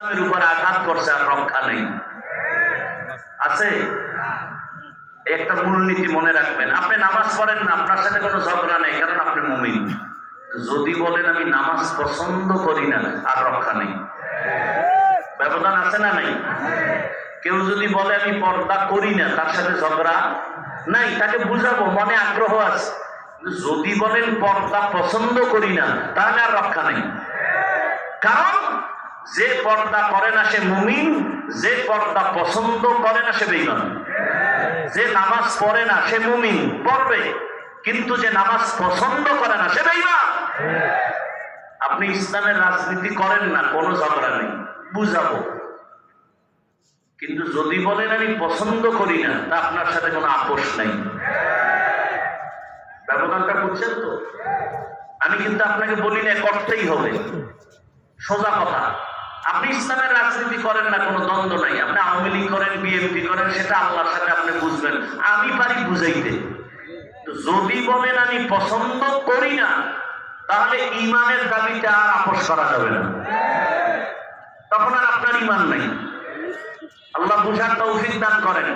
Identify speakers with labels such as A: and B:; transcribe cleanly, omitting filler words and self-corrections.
A: উপর আঘাত করছে আর রক্ষা নেই। আছে একটা মূলনীতি মনে রাখবেন, আপনি নামাজ পড়েন না, আপনার সাথে কোনো ঝগড়া নেই, কারণ আপনি মুমিন। যদি বলেন আমি নামাজ পছন্দ করি না, আর রক্ষা নেই। ব্যবধান আছে না নাই? কেউ যদি বলে আমি পর্দা করি না, তার সাথে ঝগড়া নাই, তাকে বুঝাবো, মনে আগ্রহ আছে। যদি বলেন পর্দা পছন্দ করি না, তাহলে আর রক্ষা নেই। কারণ যে পর্দা করে না সে মুমিন, যে পর্দা পছন্দ করে না সে বেঈমান। যে নামাজ পড়ে না সে মুমিন, পড়বে, কিন্তু যে নামাজ পছন্দ করে না সে বেঈমান। আপনি ইসলামের রাজনীতি করেন না, কোনো ঝগড়া নেই, বুঝাবো। কিন্তু যদি বলেন আমি পছন্দ করি না, তা আপনার সাথে কোনো আপোষ নেই। ব্যবধানটা বুঝছেন তো? আমি কিন্তু আপনাকে বলি না করতেই হবে, সোজা কথা। আপনি ইসলামের রাজনীতি করেন না, কোনো দ্বন্দ্ব নাই। আপনি আওয়ামী লীগ করেন, বিএনপি করেন, সেটা আল্লাহর সাথে আপনি বুঝবেন। আমি পারি বুঝাইতে। যদি বলেন আমি পছন্দ করি না, তাহলে ইমানের দাবিতে আর আপোষ করা যাবে না, তখন আর আপনার ইমান নাই। আল্লাহ বুঝার তৌফিক দান করেন।